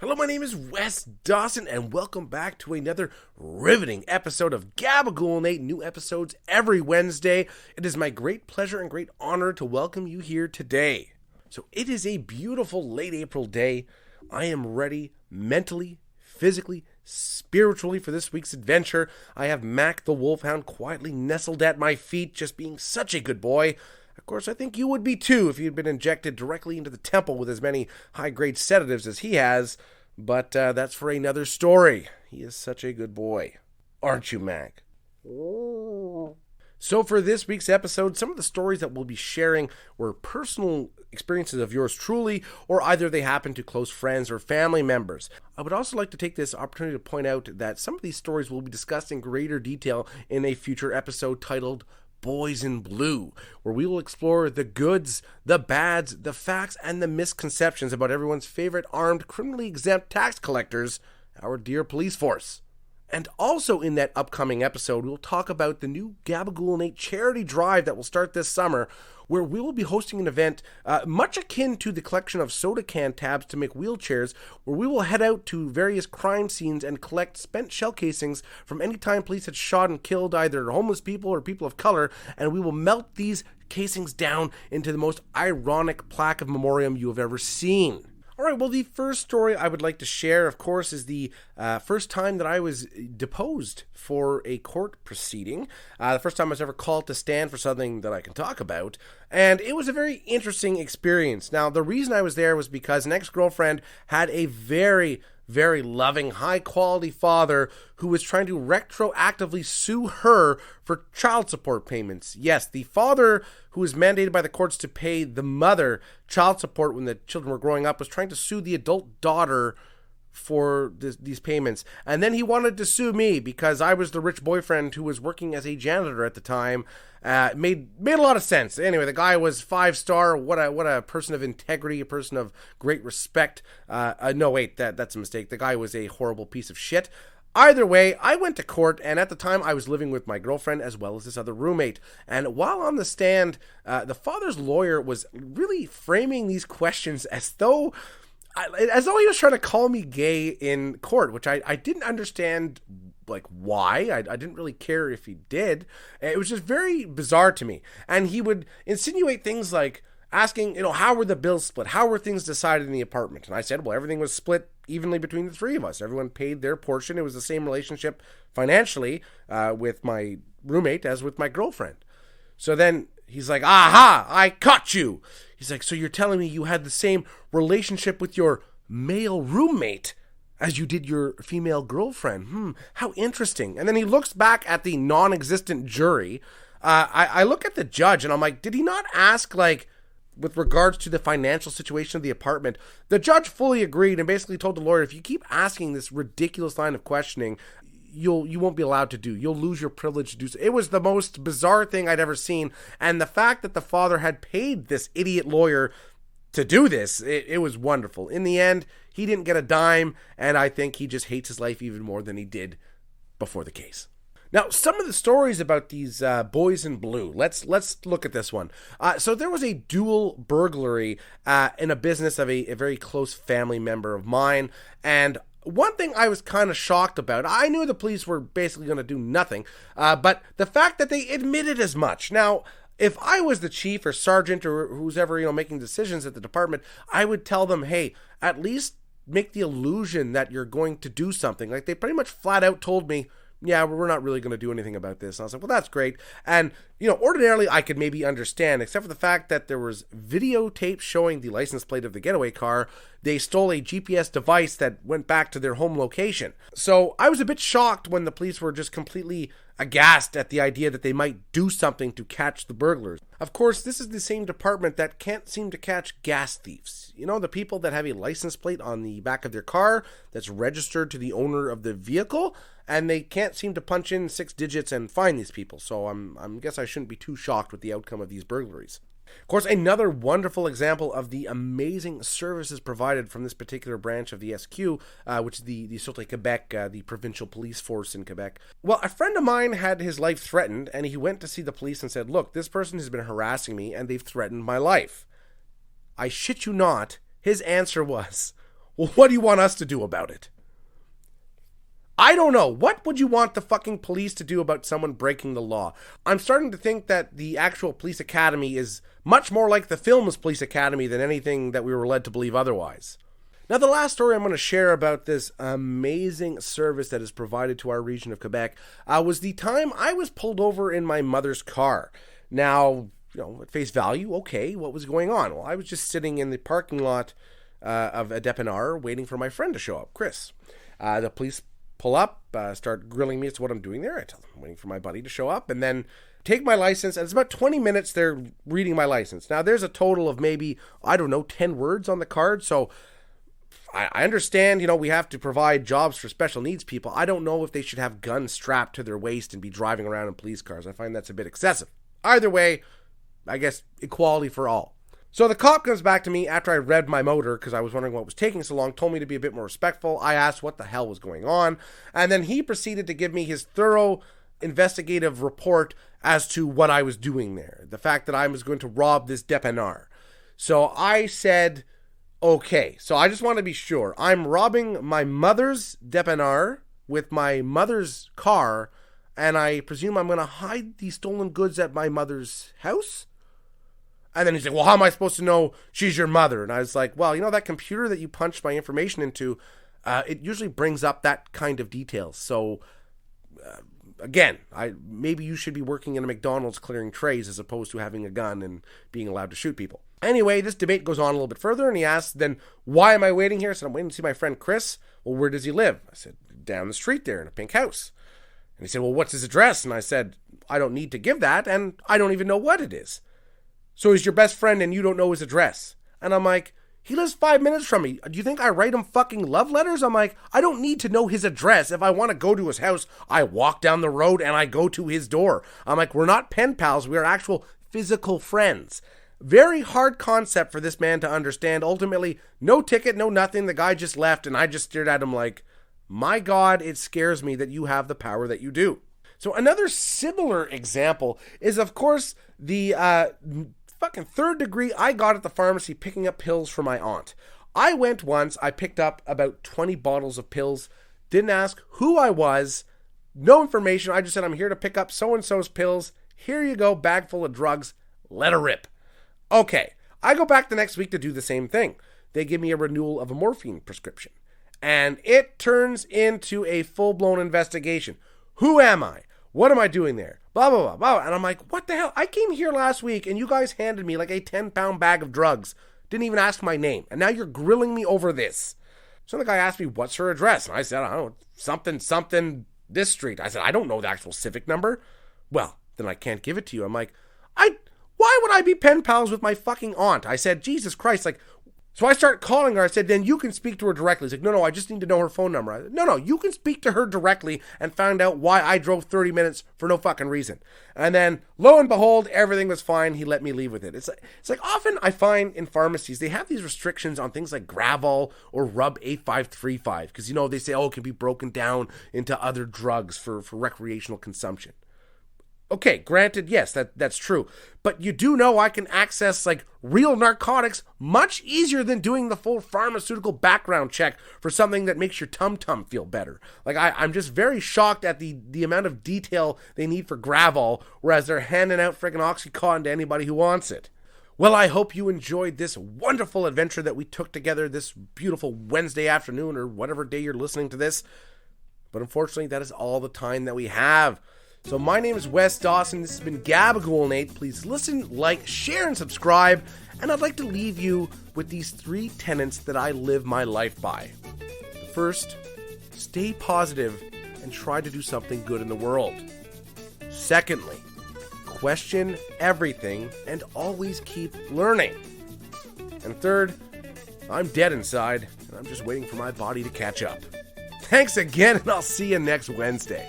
Hello, my name is Wes Dawson, and welcome back to another riveting episode of Gabagool, and 8 new episodes every Wednesday. It is my great pleasure and great honor to welcome you here today. So it is a beautiful late April day. I am ready mentally, physically, spiritually for this week's adventure. I have Mac the Wolfhound quietly nestled at my feet, just being such a good boy. Of course, I think you would be too if you'd been injected directly into the temple with as many high-grade sedatives as he has, but that's for another story. He is such a good boy. Aren't you, Mac? So for this week's episode, some of the stories that we'll be sharing were personal experiences of yours truly, or either they happen to close friends or family members. I would also like to take this opportunity to point out that some of these stories will be discussed in greater detail in a future episode titled Boys in Blue, where we will explore the goods, the bads, the facts, and the misconceptions about everyone's favorite armed, criminally exempt tax collectors, our dear police force. And also in that upcoming episode, we'll talk about the new Gabagool and 8 charity drive that will start this summer, where we will be hosting an event much akin to the collection of soda can tabs to make wheelchairs, where we will head out to various crime scenes and collect spent shell casings from any time police had shot and killed either homeless people or people of color, and we will melt these casings down into the most ironic plaque of memoriam you have ever seen. All right, well, the first story I would like to share, of course, is the first time that I was deposed for a court proceeding. The first time I was ever called to stand for something that I can talk about. And it was a very interesting experience. Now, the reason I was there was because an ex-girlfriend had a very loving, high-quality father who was trying to retroactively sue her for child support payments. Yes, the father who was mandated by the courts to pay the mother child support when the children were growing up was trying to sue the adult daughter for these payments. And then he wanted to sue me because I was the rich boyfriend who was working as a janitor at the time. Made a lot of sense. Anyway, the guy was 5-star. What a person of integrity, a person of great respect. No, wait, that's a mistake. The guy was a horrible piece of shit. Either way, I went to court, and at the time I was living with my girlfriend as well as this other roommate. And while on the stand, the father's lawyer was really framing these questions as though he was trying to call me gay in court, which I didn't understand, like, why. I didn't really care if he did. It was just very bizarre to me. And he would insinuate things like asking, how were the bills split? How were things decided in the apartment? And I said, well, everything was split evenly between the three of us. Everyone paid their portion. It was the same relationship financially with my roommate as with my girlfriend. So then he's like, aha, I caught you. He's like, so you're telling me you had the same relationship with your male roommate as you did your female girlfriend? How interesting. And then he looks back at the non-existent jury. I look at the judge and I'm like, did he not ask, like, with regards to the financial situation of the apartment? The judge fully agreed and basically told the lawyer, if you keep asking this ridiculous line of questioning, you won't be allowed to do. You'll lose your privilege to do so. It was the most bizarre thing I'd ever seen. And the fact that the father had paid this idiot lawyer to do this, it was wonderful. In the end, he didn't get a dime, and I think he just hates his life even more than he did before the case. Now, some of the stories about these boys in blue. Let's look at this one. So there was a dual burglary in a business of a very close family member of mine, and one thing I was kind of shocked about, I knew the police were basically going to do nothing, but the fact that they admitted as much. Now, if I was the chief or sergeant or who's ever, making decisions at the department, I would tell them, hey, at least make the illusion that you're going to do something. Like, they pretty much flat out told me, yeah, we're not really going to do anything about this. And I was like, well, that's great. And, ordinarily I could maybe understand, except for the fact that there was videotape showing the license plate of the getaway car. They stole a GPS device that went back to their home location. So I was a bit shocked when the police were just completely aghast at the idea that they might do something to catch the burglars. Of course, this is the same department that can't seem to catch gas thieves. The people that have a license plate on the back of their car that's registered to the owner of the vehicle, and they can't seem to punch in 6 digits and find these people. So I guess I shouldn't be too shocked with the outcome of these burglaries. Of course, another wonderful example of the amazing services provided from this particular branch of the SQ, which is the Sûreté Québec, the provincial police force in Quebec. Well, a friend of mine had his life threatened, and he went to see the police and said, look, this person has been harassing me, and they've threatened my life. I shit you not, His answer was, well, what do you want us to do about it? I don't know. What would you want the fucking police to do about someone breaking the law? I'm starting to think that the actual police academy is much more like the film's police academy than anything that we were led to believe otherwise. Now, the last story I'm going to share about this amazing service that is provided to our region of Quebec was the time I was pulled over in my mother's car. Now, at face value, okay, what was going on? Well, I was just sitting in the parking lot of a dépanneur waiting for my friend to show up, Chris. The police pull up, start grilling me as to what I'm doing there. I tell them I'm waiting for my buddy to show up, and then take my license. And it's about 20 minutes they're reading my license. Now, there's a total of maybe, 10 words on the card, so I understand, we have to provide jobs for special needs people. I don't know if they should have guns strapped to their waist and be driving around in police cars. I find that's a bit excessive. Either way, I guess equality for all. So the cop comes back to me after I revved my motor because I was wondering what was taking so long, told me to be a bit more respectful. I asked what the hell was going on, and then he proceeded to give me his thorough investigative report as to what I was doing there. The fact that I was going to rob this dépanneur. So I said, okay, so I just want to be sure. I'm robbing my mother's dépanneur with my mother's car, and I presume I'm going to hide these stolen goods at my mother's house? And then he's like, well, how am I supposed to know she's your mother? And I was like, well, that computer that you punched my information into, it usually brings up that kind of details. So, again, maybe you should be working in a McDonald's clearing trays as opposed to having a gun and being allowed to shoot people. Anyway, this debate goes on a little bit further, and he asks, then, why am I waiting here? I said, I'm waiting to see my friend Chris. Well, where does he live? I said, down the street there in a pink house. And he said, well, what's his address? And I said, I don't need to give that, and I don't even know what it is. So he's your best friend and you don't know his address. And I'm like, he lives 5 minutes from me. Do you think I write him fucking love letters? I'm like, I don't need to know his address. If I want to go to his house, I walk down the road and I go to his door. I'm like, we're not pen pals. We are actual physical friends. Very hard concept for this man to understand. Ultimately, no ticket, no nothing. The guy just left and I just stared at him like, my God, it scares me that you have the power that you do. So another similar example is, of course, the fucking third degree I got at the pharmacy picking up pills for my aunt. I went once, I picked up about 20 bottles of pills, didn't ask who I was, no information. I just said, I'm here to pick up so-and-so's pills. Here you go, bag full of drugs, let her rip. Okay, I go back the next week to do the same thing. They give me a renewal of a morphine prescription. And it turns into a full-blown investigation. Who am I? What am I doing there? Blah, blah, blah, blah. And I'm like, what the hell? I came here last week and you guys handed me like a 10-pound bag of drugs. Didn't even ask my name. And now you're grilling me over this. So the guy asked me, what's her address? And I said, I don't know, something, this street. I said, I don't know the actual civic number. Well, then I can't give it to you. I'm like, why would I be pen pals with my fucking aunt? I said, Jesus Christ, so I start calling her. I said, then you can speak to her directly. He's like, no, I just need to know her phone number. I said, no, you can speak to her directly and find out why I drove 30 minutes for no fucking reason. And then, lo and behold, everything was fine. He let me leave with it. It's like often I find in pharmacies, they have these restrictions on things like Gravol or Rub 8535. Because, they say, it can be broken down into other drugs for recreational consumption. Okay, granted, yes, that's true. But you do know I can access real narcotics much easier than doing the full pharmaceutical background check for something that makes your tum-tum feel better. I'm just very shocked at the amount of detail they need for Gravol, whereas they're handing out friggin' Oxycontin to anybody who wants it. Well, I hope you enjoyed this wonderful adventure that we took together this beautiful Wednesday afternoon or whatever day you're listening to this. But unfortunately, that is all the time that we have. So my name is Wes Dawson. This has been Gabagool, Nate. Please listen, like, share, and subscribe. And I'd like to leave you with these 3 tenets that I live my life by. First, stay positive and try to do something good in the world. Secondly, question everything and always keep learning. And third, I'm dead inside and I'm just waiting for my body to catch up. Thanks again, and I'll see you next Wednesday.